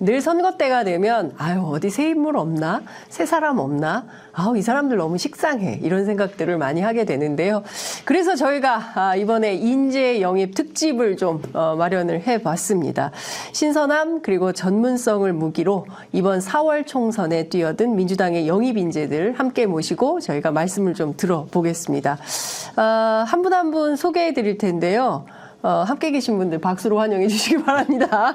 늘 선거 때가 되면 아유 어디 새 인물 없나? 새 사람 없나? 아우 이 사람들 너무 식상해. 이런 생각들을 많이 하게 되는데요. 그래서 저희가 이번에 인재 영입 특집을 좀 마련을 해봤습니다. 신선함 그리고 전문성을 무기로 이번 4월 총선에 뛰어든 민주당의 영입 인재들 함께 모시고 저희가 말씀을 좀 들어보겠습니다. 한 분 한 분 소개해 드릴 텐데요. 함께 계신 분들 박수로 환영해 주시기 바랍니다.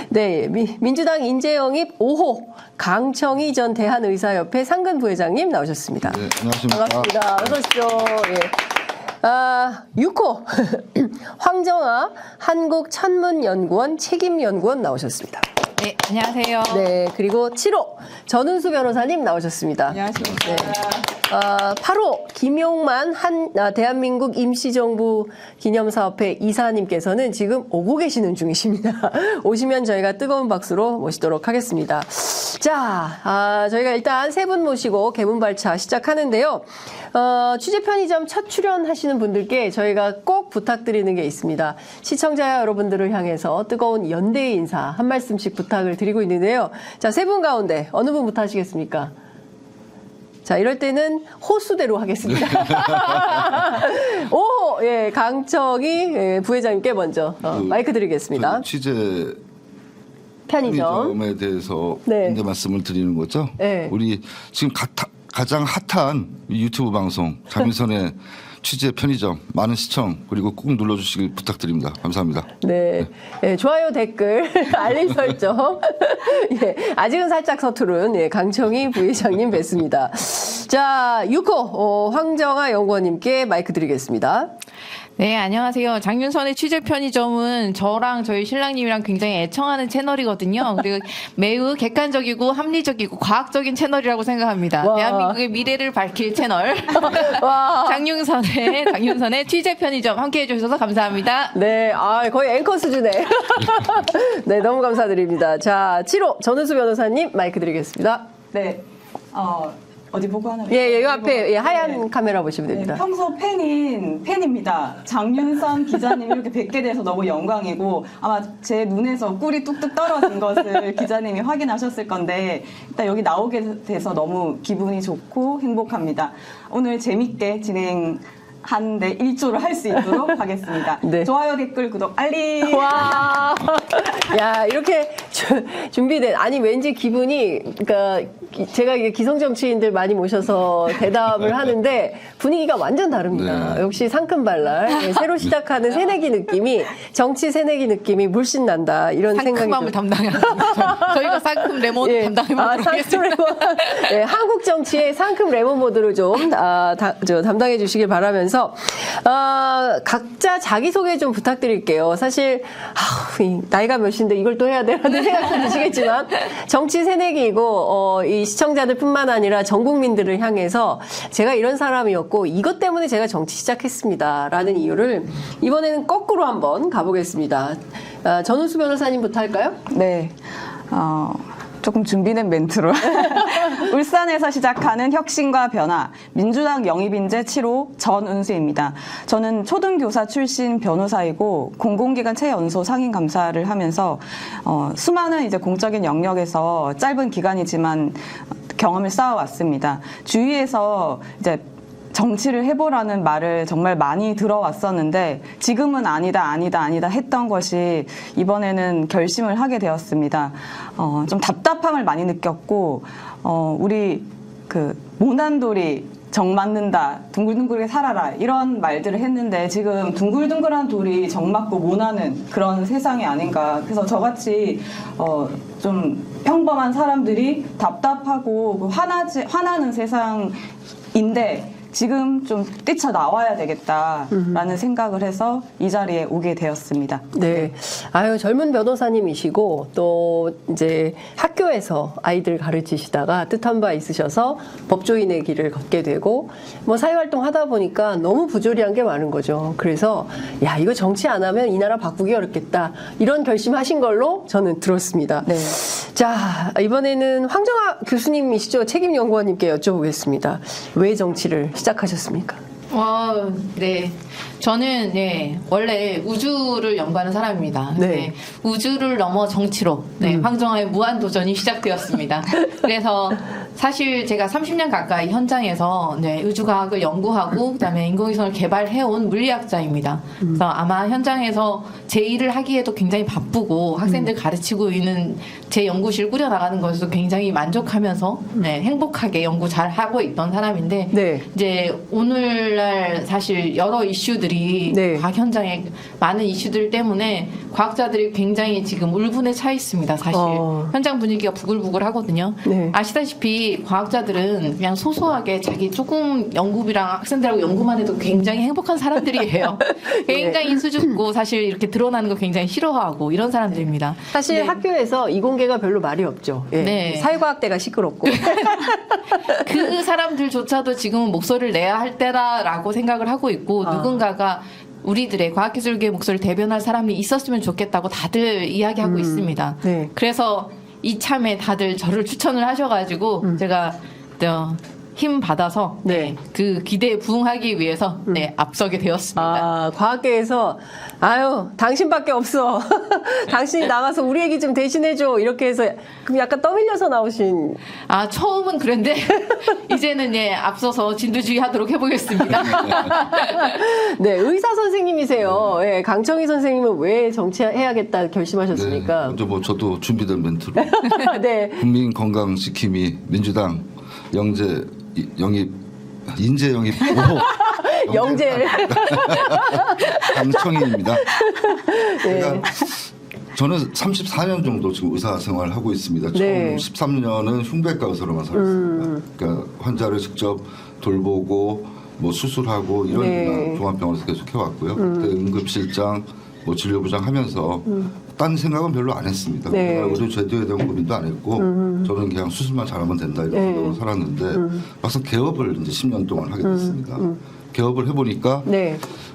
네, 민주당 인재 영입 5호 강청희 전 대한의사협회 상근 부회장님 나오셨습니다. 네, 안녕하십니까. 반갑습니다. 어서 오십시오. 예. 6호 황정아 한국천문연구원 책임연구원 나오셨습니다. 네, 안녕하세요. 네, 그리고 7호 전은수 변호사님 나오셨습니다. 안녕하십니까. 네. 8호 김용만 대한민국 임시정부 기념사업회 이사님께서는 지금 오고 계시는 중이십니다. 오시면 저희가 뜨거운 박수로 모시도록 하겠습니다. 자, 저희가 일단 세 분 모시고 개문발차 시작하는데요. 취재 편의점 첫 출연하시는 분들께 저희가 꼭 부탁드리는 게 있습니다. 시청자 여러분들을 향해서 뜨거운 연대의 인사 한 말씀씩 부탁을 드리고 있는데요. 자, 세 분 가운데 어느 분부터 하시겠습니까? 자, 이럴 때는 호수대로 하겠습니다. 오, 예, 강청희 부회장님께 먼저 마이크 드리겠습니다. 취재 편의점. 편의점에 대해서 네. 이제 말씀을 드리는 거죠. 네. 우리 지금 가장 핫한 유튜브 방송 장윤선의 취재 편의점 많은 시청 그리고 꾹 눌러주시길 부탁드립니다. 감사합니다. 네. 예, 좋아요, 댓글, 알림 설정. 예, 아직은 살짝 서투른 강청희 부회장님 뵙습니다. 자, 6호 황정아 연구원님께 마이크 드리겠습니다. 네, 안녕하세요. 장윤선의 취재 편의점은 저랑 저희 신랑님이랑 굉장히 애청하는 채널이거든요. 그리고 매우 객관적이고 합리적이고 과학적인 채널이라고 생각합니다. 와. 대한민국의 미래를 밝힐 채널. 와. 장윤선의 취재 편의점 함께 해주셔서 감사합니다. 네, 거의 앵커 수준에. 네, 너무 감사드립니다. 자, 7호 전은수 변호사님 마이크 드리겠습니다. 네. 어디 보고 하나요? 예, 이 앞에 하얀 네. 카메라 보시면 됩니다. 네, 평소 팬입니다. 장윤선 기자님 이렇게 뵙게 돼서 너무 영광이고 아마 제 눈에서 꿀이 뚝뚝 떨어진 것을 기자님이 확인하셨을 건데 일단 여기 나오게 돼서 너무 기분이 좋고 행복합니다. 오늘 재밌게 하는데 일조를 할 수 있도록 하겠습니다. 네. 좋아요, 댓글, 구독, 알림. 와, 야 이렇게 준비된 아니 왠지 기분이 그러니까 제가 이게 기성 정치인들 많이 모셔서 대담을 하는데 분위기가 완전 다릅니다. 네. 역시 상큼발랄 새로 시작하는 새내기 느낌이 정치 새내기 느낌이 물씬 난다 이런 생각이 상큼함을 담당하는 저희가 상큼 레몬 담당해보도록 상큼 하겠습니다. 레몬. 네, 한국 정치의 상큼 레몬 모드를 좀 담당해 주시길 바라면서 각자 자기소개 좀 부탁드릴게요. 사실 나이가 몇인데 이걸 또 해야 되라는 생각도 드시겠지만 정치 새내기이고 이 시청자들뿐만 아니라 전 국민들을 향해서 제가 이런 사람이었고 이것 때문에 제가 정치 시작했습니다라는 이유를 이번에는 거꾸로 한번 가보겠습니다. 전은수 변호사님부터 할까요? 네. 조금 준비된 멘트로 울산에서 시작하는 혁신과 변화 민주당 영입인재 7호 전은수입니다. 저는 초등교사 출신 변호사이고 공공기관 최연소 상임감사를 하면서 수많은 이제 공적인 영역에서 짧은 기간이지만 경험을 쌓아왔습니다. 주위에서 이제 정치를 해보라는 말을 정말 많이 들어왔었는데 지금은 아니다 했던 것이 이번에는 결심을 하게 되었습니다. 좀 답답함을 많이 느꼈고 우리 모난돌이 정 맞는다, 둥글둥글하게 살아라 이런 말들을 했는데 지금 둥글둥글한 돌이 정 맞고 모나는 그런 세상이 아닌가. 그래서 저같이 좀 평범한 사람들이 답답하고 화나는 세상인데 지금 좀 뛰쳐나와야 되겠다라는 생각을 해서 이 자리에 오게 되었습니다. 네. 젊은 변호사님이시고 또 이제 학교에서 아이들 가르치시다가 뜻한 바 있으셔서 법조인의 길을 걷게 되고 사회활동 하다 보니까 너무 부조리한 게 많은 거죠. 그래서 이거 정치 안 하면 이 나라 바꾸기 어렵겠다. 이런 결심하신 걸로 저는 들었습니다. 네. 자, 이번에는 황정아 교수님이시죠. 책임연구원님께 여쭤보겠습니다. 왜 정치를 시작하셨습니까? 네. 저는 원래 우주를 연구하는 사람입니다. 네. 우주를 넘어 정치로 황정화의 무한 도전이 시작되었습니다. 그래서 사실 제가 30년 가까이 현장에서 우주과학을 연구하고 그다음에 인공위성을 개발해온 물리학자입니다. 그래서 아마 현장에서 제 일을 하기에도 굉장히 바쁘고 학생들 가르치고 있는 제 연구실 꾸려나가는 것에도 굉장히 만족하면서 행복하게 연구 잘 하고 있던 사람인데 네. 이제 오늘날 사실 여러 이슈들이 과학 현장에 많은 이슈들 때문에 과학자들이 굉장히 지금 울분에 차 있습니다. 사실 현장 분위기가 부글부글 하거든요. 네. 아시다시피 과학자들은 그냥 소소하게 자기 조금 연구비랑 학생들하고 연구만 해도 굉장히 행복한 사람들이에요. 굉장히 수줍고 사실 이렇게 드러나는 거 굉장히 싫어하고 이런 사람들입니다. 사실 네. 학교에서 이공계가 별로 말이 없죠. 네. 사회과학대가 시끄럽고. 그 사람들조차도 지금은 목소리를 내야 할 때라고 생각을 하고 있고 누군가가 우리들의 과학기술계의 목소리를 대변할 사람이 있었으면 좋겠다고 다들 이야기하고 있습니다. 네. 그래서 이참에 다들 저를 추천을 하셔가지고 제가 힘 받아서 그 기대에 부응하기 위해서 앞서게 되었습니다. 과학계에서 당신밖에 없어. 당신이 나가서 우리 얘기 좀 대신해줘. 이렇게 해서 그럼 약간 떠밀려서 나오신. 처음은 그런데 이제는 앞서서 진두지휘 하도록 해보겠습니다. 네, 의사 선생님이세요. 강청희 선생님은 왜 정치해야겠다 결심하셨습니까? 먼저 저도 준비된 멘트로 네. 국민 건강 지킴이 민주당 영입 인재 영입 영재. 강청희입니다. 저는 34년 정도 지금 의사 생활을 하고 있습니다. 처음 13년은 흉부외과 의사로만 살았습니다. 그러니까 환자를 직접 돌보고 뭐 수술하고 이런 종합병원에서 계속 해왔고요. 그때 응급실장, 뭐 진료부장 하면서 딴 생각은 별로 안 했습니다. 의료 제도에 대한 고민도 안 했고 저는 그냥 수술만 잘하면 된다 이런 생각으로 살았는데 막상 개업을 이제 10년 동안 하게 됐습니다. 개업을 해보니까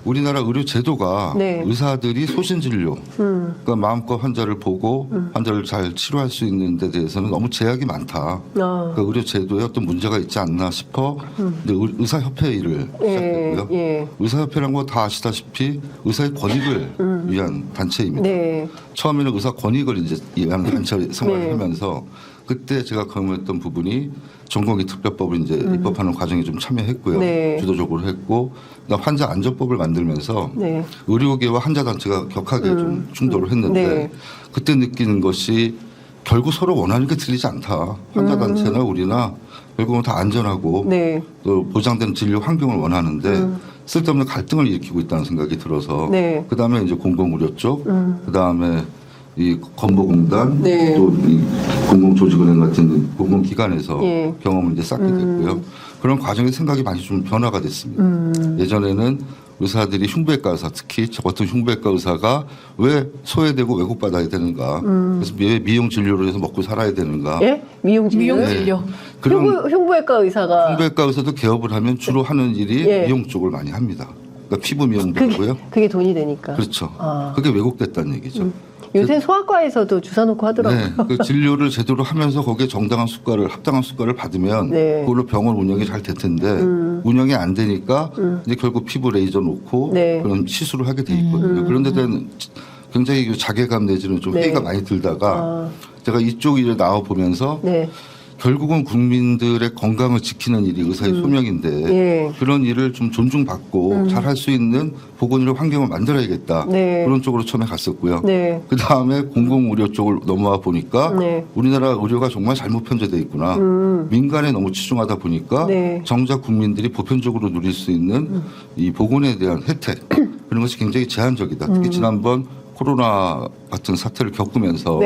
우리나라 의료 제도가 의사들이 소신 진료, 그러니까 마음껏 환자를 보고 환자를 잘 치료할 수 있는 데 대해서는 너무 제약이 많다. 그러니까 의료 제도에 어떤 문제가 있지 않나 싶어 이제 의사협회 일을 시작했고요. 의사협회란 거 다 아시다시피 의사의 권익을 위한 단체입니다. 처음에는 의사 권익을 이제 위한 단체 생활을 하면서 그때 제가 경험했던 부분이 전공의 특별법을 이제 입법하는 과정에 좀 참여했고요. 주도적으로 했고, 그다음 환자 안전법을 만들면서 의료계와 환자 단체가 격하게 좀 충돌을 했는데 그때 느끼는 것이 결국 서로 원하는 게 틀리지 않다. 환자 단체나 우리나 결국은 다 안전하고 또 보장된 진료 환경을 원하는데 쓸데없는 갈등을 일으키고 있다는 생각이 들어서 그다음에 이제 공공의료 쪽, 그다음에 이 건보공단 또 이 공공조직은행 같은 공공기관에서 경험을 이제 쌓게 됐고요. 그런 과정에 생각이 많이 좀 변화가 됐습니다. 예전에는 의사들이 흉부외과 의사, 특히 저 같은 흉부외과 의사가 왜 소외되고 왜곡받아야 되는가? 그래서 왜 미용 진료를 해서 먹고 살아야 되는가? 미용 진료. 흉부외과 의사가 흉부외과 의사도 개업을 하면 주로 하는 일이 미용 쪽을 많이 합니다. 그러니까 피부 미용도 하고요. 그게 돈이 되니까. 그렇죠. 그게 왜곡됐다는 얘기죠. 요새 소아과에서도 주사 놓고 하더라고요. 그 진료를 제대로 하면서 거기에 정당한 수가를 합당한 수가를 받으면 그걸로 병원 운영이 잘 될 텐데 운영이 안 되니까 이제 결국 피부 레이저 놓고 그런 시술을 하게 돼 있거든요. 그런 데 대한 굉장히 자괴감 내지는 좀 회의가 많이 들다가 제가 이쪽 일에 나와 보면서 결국은 국민들의 건강을 지키는 일이 의사의 소명인데 그런 일을 좀 존중받고 잘 할 수 있는 보건의료 환경을 만들어야겠다. 그런 쪽으로 처음에 갔었고요. 그 다음에 공공의료 쪽을 넘어와 보니까 우리나라 의료가 정말 잘못 편제되어 있구나. 민간에 너무 치중하다 보니까 정작 국민들이 보편적으로 누릴 수 있는 이 보건에 대한 혜택 그런 것이 굉장히 제한적이다. 특히 지난번 코로나 같은 사태를 겪으면서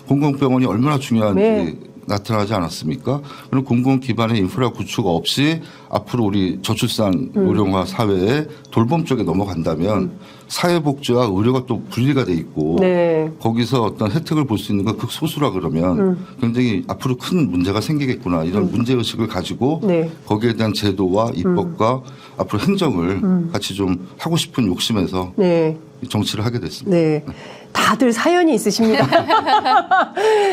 공공병원이 얼마나 중요한지 나타나지 않았습니까? 그럼 공공 기반의 인프라 구축 없이 앞으로 우리 저출산 의료화 사회에 돌봄 쪽에 넘어간다면 사회복지와 의료가 또 분리가 돼 있고 거기서 어떤 혜택을 볼 수 있는 건 극소수라 그러면 굉장히 앞으로 큰 문제가 생기겠구나 이런 문제의식을 가지고 거기에 대한 제도와 입법과 앞으로 행정을 같이 좀 하고 싶은 욕심에서 정치를 하게 됐습니다. 다들 사연이 있으십니다.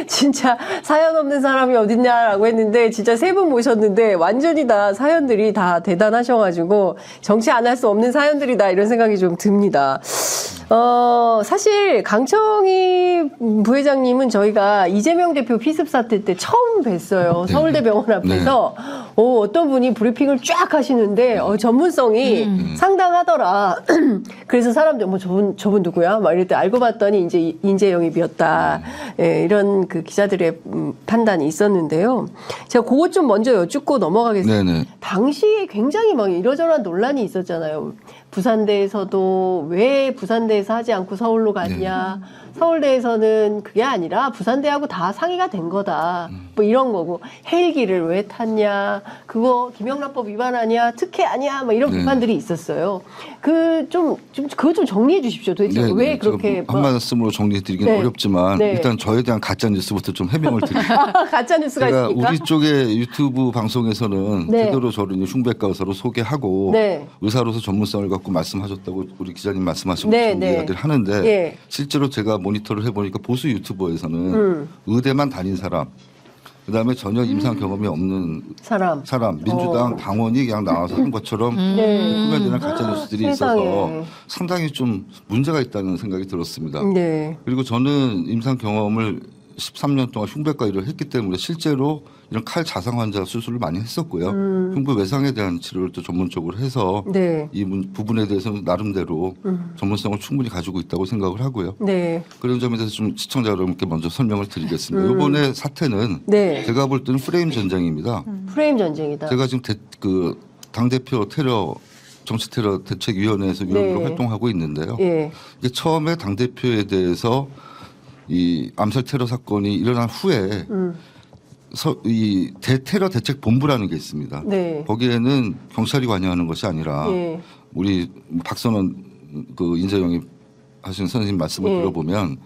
진짜 사연 없는 사람이 어딨냐라고 했는데 진짜 세 분 모셨는데 완전히 다 사연들이 다 대단하셔가지고 정치 안 할 수 없는 사연들이다 이런 생각이 좀 듭니다. 사실 강청희 부회장님은 저희가 이재명 대표 피습 사태 때 처음 뵀어요. 서울대병원 앞에서 어떤 분이 브리핑을 쫙 하시는데 전문성이 상당하더라. 그래서 사람들 뭐 저분 누구야? 막 이럴 때 알고 봤더니 이제 인재 영입이었다. 예, 이런 그 기자들의 판단이 있었는데요. 제가 그것 좀 먼저 여쭙고 넘어가겠습니다. 네네. 당시에 굉장히 막 이러저러한 논란이 있었잖아요. 부산대에서도 왜 부산대에서 하지 않고 서울로 갔냐. 서울대에서는 그게 아니라 부산대하고 다 상의가 된 거다. 뭐 이런 거고. 헬기를 왜 탔냐. 그거 김영란법 위반 아니야. 특혜 아니야. 뭐 이런 비판들이 있었어요. 그거 좀 정리해 주십시오. 도대체 왜 그렇게. 한 말씀으로 정리해드리기는 어렵지만 일단 저에 대한 가짜뉴스부터 좀 해명을 드릴게요. 가짜뉴스가 제가 있습니까? 우리 쪽의 유튜브 방송에서는 제대로 저를 흉배과 의사로 소개하고 의사로서 전문성을 갖고 말씀하셨다고 우리 기자님 말씀하신 것처럼 이야기를 하는데 실제로 제가 모니터를 해보니까 보수 유튜버에서는 의대만 다닌 사람 그다음에 전혀 임상 경험이 없는 사람 민주당 당원이 그냥 나와서 한 것처럼 꾸며지는 가짜뉴스들이 있어서 상당히 좀 문제가 있다는 생각이 들었습니다. 그리고 저는 임상 경험을 13년 동안 흉부외과 일을 했기 때문에 실제로 이런 칼 자상 환자 수술을 많이 했었고요. 흉부 외상에 대한 치료를 또 전문적으로 해서 이 부분에 대해서는 나름대로 전문성을 충분히 가지고 있다고 생각을 하고요. 그런 점에 대해서 좀 시청자 여러분께 먼저 설명을 드리겠습니다. 이번에 사태는 제가 볼 때는 프레임 전쟁입니다. 프레임 전쟁이다. 제가 지금 그 당대표 정치테러 대책위원회에서 위원으로 활동하고 있는데요. 이게 처음에 당대표에 대해서 이 암살 테러 사건이 일어난 후에 이 대테러 대책 본부라는 게 있습니다. 거기에는 경찰이 관여하는 것이 아니라 우리 박선원 그 인재 영입 하신 선생님 말씀을 들어보면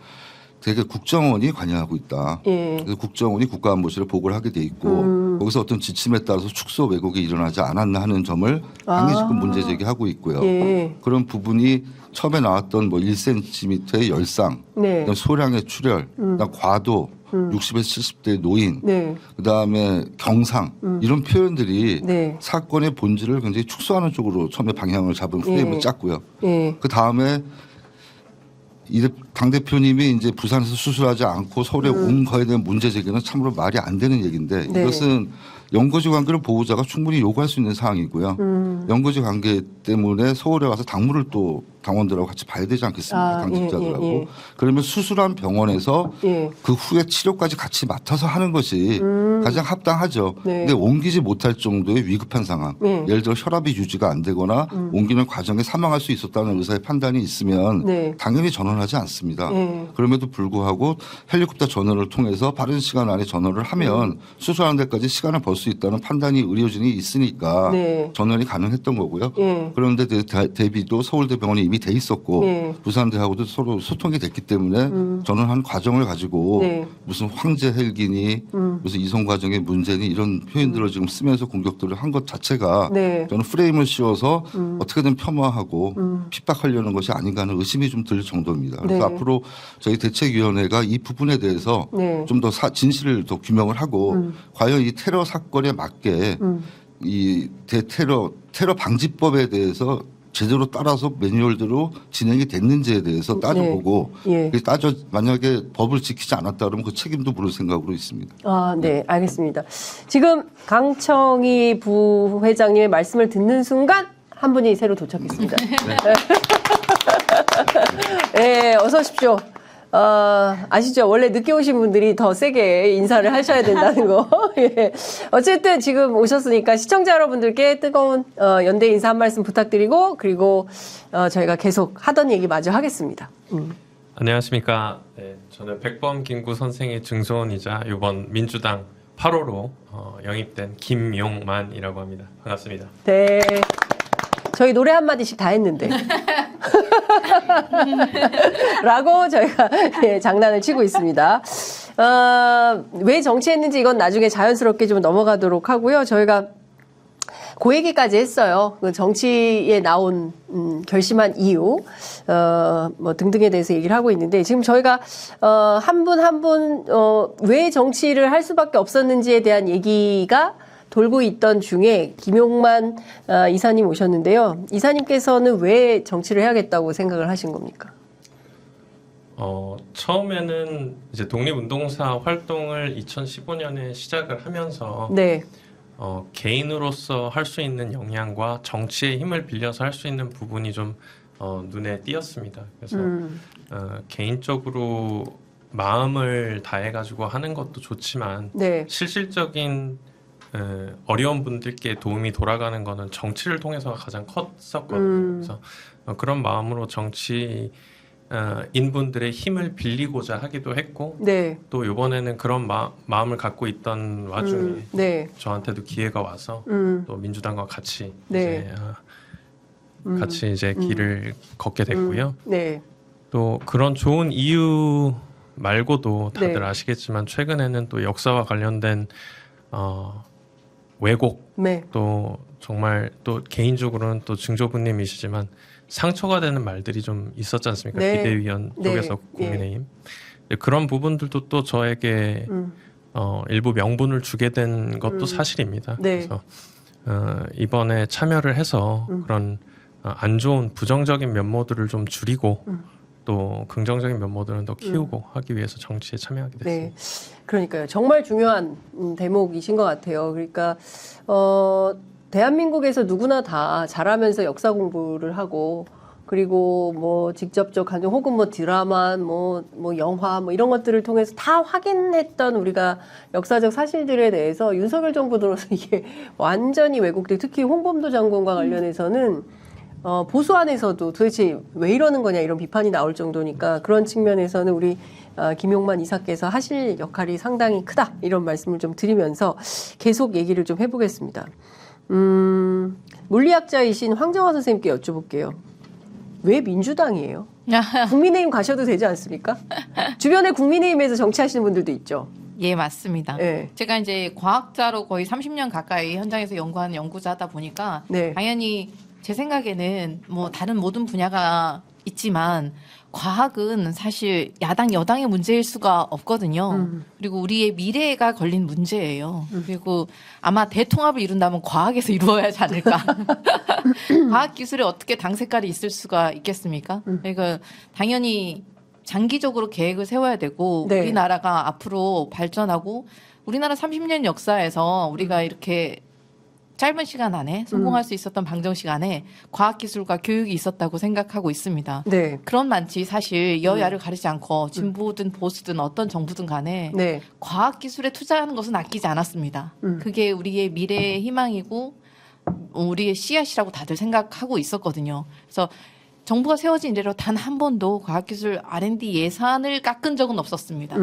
되게 국정원이 관여하고 있다. 그래서 국정원이 국가안보실에 보고를 하게 돼 있고 거기서 어떤 지침에 따라서 축소 왜곡이 일어나지 않았나 하는 점을 당기지금 문제 제기하고 있고요. 그런 부분이 처음에 나왔던 뭐 1cm의 열상, 그다음 소량의 출혈, 그다음 과도, 60에서 70대 노인, 그다음에 경상 이런 표현들이 사건의 본질을 굉장히 축소하는 쪽으로 처음에 방향을 잡은 프레임을 짰고요. 그 다음에 당 대표님이 이제 부산에서 수술하지 않고 서울에 온 거에 대한 문제 제기는 참으로 말이 안 되는 얘기인데 이것은 연고지 관계를 보호자가 충분히 요구할 수 있는 사항이고요. 연고지 관계 때문에 서울에 와서 당무를 또 당원들하고 같이 봐야 되지 않겠습니까? 당직자들하고. 그러면 수술한 병원에서 그 후에 치료까지 같이 맡아서 하는 것이 가장 합당하죠. 근데 옮기지 못할 정도의 위급한 상황. 예를 들어 혈압이 유지가 안 되거나 옮기는 과정에 사망할 수 있었다는 의사의 판단이 있으면 당연히 전원하지 않습니다. 그럼에도 불구하고 헬리콥터 전원을 통해서 빠른 시간 안에 전원을 하면 수술하는 데까지 시간을 벌 수 있다는 판단이 의료진이 있으니까 전원이 가능했던 거고요. 그런데 대비도 서울대병원이 이미 돼 있었고 부산대하고도 서로 소통이 됐기 때문에 전원한 과정을 가지고 무슨 황제 헬기니 무슨 이송 과정의 문제니 이런 표현들을 지금 쓰면서 공격들을 한 것 자체가 저는 프레임을 씌워서 어떻게든 폄하하고 핍박하려는 것이 아닌가 하는 의심이 좀 들 정도입니다. 그래서 앞으로 저희 대책위원회가 이 부분에 대해서 좀 더 진실을 더 규명을 하고 과연 이 테러 사건에 맞게 이 테러 방지법에 대해서 제대로 따라서 매뉴얼대로 진행이 됐는지에 대해서 따져보고 만약에 법을 지키지 않았다 그러면 그 책임도 물을 생각으로 있습니다. 네, 알겠습니다. 지금 강청희 부회장님의 말씀을 듣는 순간 한 분이 새로 도착했습니다. 네, 어서 오십시오. 아시죠? 원래 늦게 오신 분들이 더 세게 인사를 하셔야 된다는 거. 어쨌든 지금 오셨으니까 시청자 여러분들께 뜨거운 연대 인사 한 말씀 부탁드리고 그리고 저희가 계속 하던 얘기 마저 하겠습니다. 안녕하십니까. 네, 저는 백범 김구 선생의 증손이자 이번 민주당 8호로 영입된 김용만이라고 합니다. 반갑습니다. 네. 저희 노래 한마디씩 다 했는데. 라고 저희가 장난을 치고 있습니다. 왜 정치했는지 이건 나중에 자연스럽게 좀 넘어가도록 하고요. 저희가 그 얘기까지 했어요. 그 정치에 나온 결심한 이유 뭐 등등에 대해서 얘기를 하고 있는데 지금 저희가 한 분 한 분 왜 정치를 할 수밖에 없었는지에 대한 얘기가 돌고 있던 중에 김용만 이사님 오셨는데요. 이사님께서는 왜 정치를 해야겠다고 생각을 하신 겁니까? 처음에는 이제 독립운동사 활동을 2015년에 시작을 하면서 네. 개인으로서 할 수 있는 역량과 정치의 힘을 빌려서 할 수 있는 부분이 좀 눈에 띄었습니다. 그래서 개인적으로 마음을 다해가지고 하는 것도 좋지만 네. 실질적인 어려운 분들께 도움이 돌아가는 거는 정치를 통해서 가장 컸었거든요. 그래서 그런 마음으로 정치 인분들의 힘을 빌리고자 하기도 했고 네. 또 이번에는 그런 마음을 갖고 있던 와중에 네. 저한테도 기회가 와서 또 민주당과 같이 네. 같이 이제 길을 걷게 됐고요. 네. 또 그런 좋은 이유 말고도 다들 네. 아시겠지만 최근에는 또 역사와 관련된 왜곡 네. 또 정말 또 개인적으로는 또 증조부님이시지만 상처가 되는 말들이 좀 있었지 않습니까? 네. 비대위원 네. 쪽에서 국민의힘 그런 부분들도 또 저에게 일부 명분을 주게 된 것도 사실입니다. 네. 그래서 이번에 참여를 해서 그런 안 좋은 부정적인 면모들을 좀 줄이고 또 긍정적인 면모들은 더 키우고 하기 위해서 정치에 참여하게 됐습니다. 네. 그러니까요. 정말 중요한 대목이신 것 같아요. 그러니까 대한민국에서 누구나 다 잘하면서 역사 공부를 하고 그리고 뭐 직접적 간접 혹은 뭐 드라마 뭐 영화 뭐 이런 것들을 통해서 다 확인했던 우리가 역사적 사실들에 대해서 윤석열 정부 들어서 이게 완전히 왜곡돼 특히 홍범도 장관과 관련해서는 보수 안에서도 도대체 왜 이러는 거냐 이런 비판이 나올 정도니까 그런 측면에서는 우리 김용만 이사께서 하실 역할이 상당히 크다 이런 말씀을 좀 드리면서 계속 얘기를 좀 해보겠습니다. 물리학자이신 황정화 선생님께 여쭤볼게요. 왜 민주당이에요? 국민의힘 가셔도 되지 않습니까? 주변에 국민의힘에서 정치하시는 분들도 있죠. 예, 맞습니다. 네. 제가 이제 과학자로 거의 30년 가까이 현장에서 연구하는 연구자다 보니까 네. 당연히 제 생각에는 뭐 다른 모든 분야가 있지만 과학은 사실 야당 여당의 문제일 수가 없거든요. 그리고 우리의 미래가 걸린 문제예요. 그리고 아마 대통합을 이룬다면 과학에서 이루어야 하지 않을까. 과학 기술에 어떻게 당 색깔이 있을 수가 있겠습니까? 그러니까 당연히 장기적으로 계획을 세워야 되고 네. 우리나라가 앞으로 발전하고 우리나라 30년 역사에서 우리가 이렇게 짧은 시간 안에 성공할 수 있었던 방정식 안에 과학기술과 교육이 있었다고 생각하고 있습니다. 네. 그런 많지 사실 여야를 가리지 않고 진보든 보수든 어떤 정부든 간에 네. 과학기술에 투자하는 것은 아끼지 않았습니다. 그게 우리의 미래의 희망이고 우리의 씨앗이라고 다들 생각하고 있었거든요. 그래서 정부가 세워진 이래로 단 한 번도 과학기술 R&D 예산을 깎은 적은 없었습니다.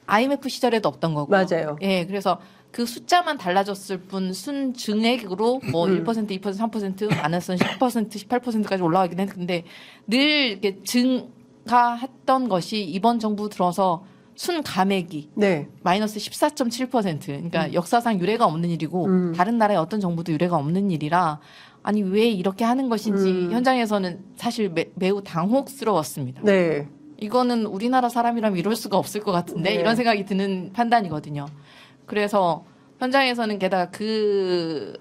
IMF 시절에도 없던 거고. 맞아요. 예, 그래서 그 숫자만 달라졌을 뿐 순증액으로 뭐 1%, 2%, 3% 안에서는 10%, 18%까지 올라가긴 했는데 늘 이렇게 증가했던 것이 이번 정부 들어서 순감액이 네. 마이너스 14.7%. 그러니까 역사상 유례가 없는 일이고 다른 나라의 어떤 정부도 유례가 없는 일이라 아니 왜 이렇게 하는 것인지 현장에서는 사실 매우 당혹스러웠습니다. 네. 이거는 우리나라 사람이라면 이럴 수가 없을 것 같은데 네. 이런 생각이 드는 판단이거든요. 그래서 현장에서는 게다가 그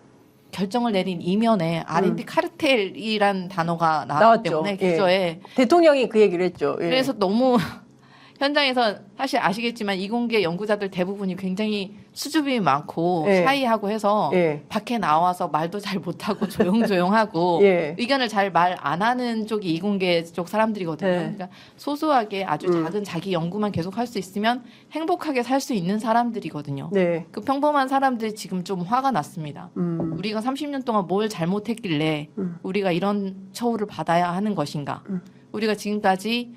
결정을 내린 이면에 R&D 카르텔이란 단어가 나왔기 나왔죠. 때문에 예. 기저에 대통령이 그 얘기를 했죠. 예. 그래서 너무 현장에서 사실 아시겠지만 이공계 연구자들 대부분이 굉장히 수줍음이 많고 예. 샤이하고 해서 예. 밖에 나와서 말도 잘 못하고 조용조용하고 예. 의견을 잘 말 안 하는 쪽이 이공계 쪽 사람들이거든요. 예. 그러니까 소소하게 아주 작은 자기 연구만 계속 할 수 있으면 행복하게 살 수 있는 사람들이거든요. 네. 그 평범한 사람들이 지금 좀 화가 났습니다. 우리가 30년 동안 뭘 잘못했길래 우리가 이런 처우를 받아야 하는 것인가. 우리가 지금까지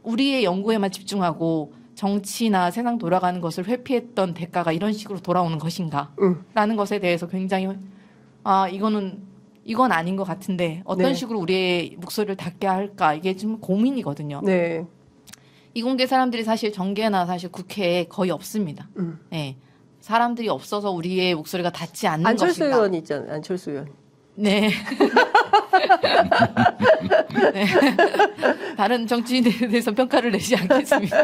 우리의 연구에만 집중하고 정치나 세상 돌아가는 것을 회피했던 대가가 이런 식으로 돌아오는 것인가 라는 것에 대해서 굉장히 이건 아닌 것 같은데 어떤 네. 식으로 우리의 목소리를 닫게 할까 이게 좀 고민이거든요. 네. 이공계 사람들이 사실 정계나 사실 국회에 거의 없습니다. 네. 사람들이 없어서 우리의 목소리가 닿지 않는 안철수 것인가. 의원 있잖아요. 안철수 의원. 네. 네. 다른 정치인에 대해서 평가를 내지 않겠습니다.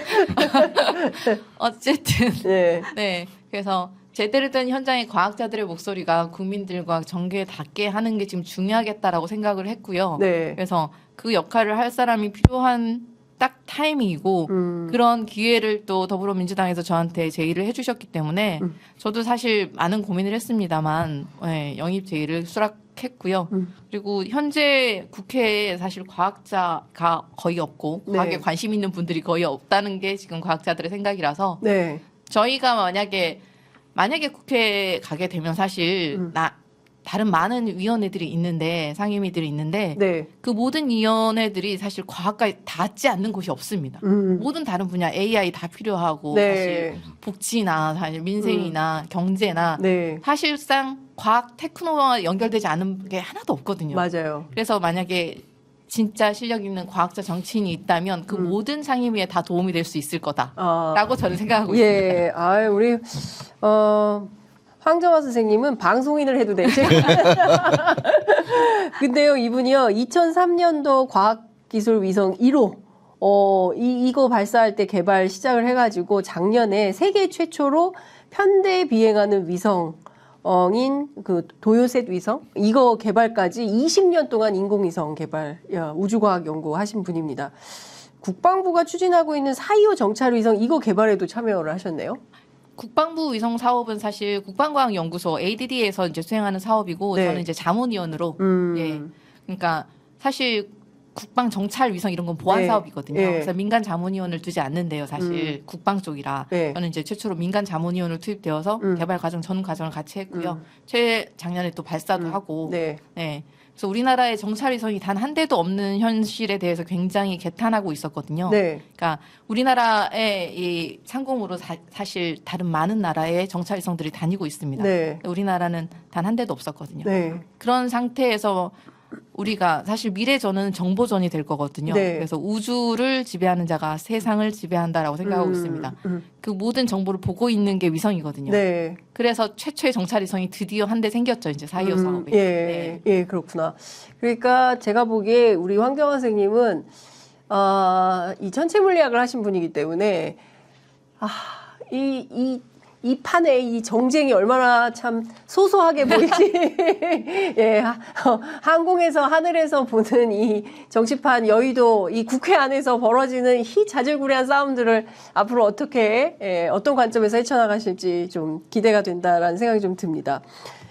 어쨌든 네. 네. 그래서 제대로 된 현장의 과학자들의 목소리가 국민들과 정계에 닿게 하는 게 지금 중요하겠다라고 생각을 했고요. 네. 그래서 그 역할을 할 사람이 필요한 딱 타이밍이고 그런 기회를 또 더불어민주당에서 저한테 제의를 해주셨기 때문에 저도 사실 많은 고민을 했습니다만 네, 영입 제의를 수락했고요. 그리고 현재 국회에 사실 과학자가 거의 없고 네. 과학에 관심 있는 분들이 거의 없다는 게 지금 과학자들의 생각이라서 네. 저희가 만약에 국회에 가게 되면 사실 다른 많은 위원회들이 있는데 상임위들이 있는데 네. 그 모든 위원회들이 사실 과학과에 닿지 않는 곳이 없습니다. 모든 다른 분야 AI 다 필요하고 네. 사실 복지나 사실 민생이나 경제나 네. 사실상 과학 테크노와 연결되지 않은 게 하나도 없거든요. 맞아요. 그래서 만약에 진짜 실력 있는 과학자 정치인이 있다면 그 모든 상임위에 다 도움이 될 수 있을 거다라고 저는 생각하고 있습니다. 예. 아, 우리 황정화 선생님은 방송인을 해도 되죠. 근데요, 이분이요, 2003년도 과학기술위성 1호, 이거 발사할 때 개발 시작을 해가지고 작년에 세계 최초로 편대 비행하는 위성인 그 도요셋 위성, 이거 개발까지 20년 동안 인공위성 개발, 우주과학 연구하신 분입니다. 국방부가 추진하고 있는 4.25 정찰위성, 이거 개발에도 참여를 하셨네요. 국방부 위성 사업은 사실 국방과학연구소 ADD에서 이제 수행하는 사업이고 네. 저는 이제 자문위원으로 예. 그러니까 사실 국방 정찰 위성 이런 건 보안 네. 사업이거든요. 네. 그래서 민간 자문위원을 두지 않는데요. 사실 국방 쪽이라 네. 저는 이제 최초로 민간 자문위원을 투입되어서 개발 과정 전 과정을 같이 했고요. 작년에 또 발사도 하고 네. 네. 그래서 우리나라의 정찰 위성이 단 한 대도 없는 현실에 대해서 굉장히 개탄하고 있었거든요. 네. 그러니까 우리나라의 이 상공으로 사실 다른 많은 나라의 정찰 위성들이 다니고 있습니다. 네. 우리나라는 단 한 대도 없었거든요. 네. 그런 상태에서 우리가 사실 미래전은 정보전이 될 거거든요. 네. 그래서 우주를 지배하는 자가 세상을 지배한다라고 생각하고 있습니다. 그 모든 정보를 보고 있는 게 위성이거든요. 네. 그래서 최초의 정찰 위성이 드디어 한 대 생겼죠. 이제 4.25 사업에. 예, 네. 예, 그렇구나. 그러니까 제가 보기에 우리 황정화 선생님은 이 전체 물리학을 하신 분이기 때문에 이 판에 이 정쟁이 얼마나 참 소소하게 보이지. 예, 항공에서 하늘에서 보는 이 정치판 여의도 이 국회 안에서 벌어지는 희자질구레한 싸움들을 앞으로 어떻게 어떤 관점에서 헤쳐나가실지 좀 기대가 된다라는 생각이 좀 듭니다.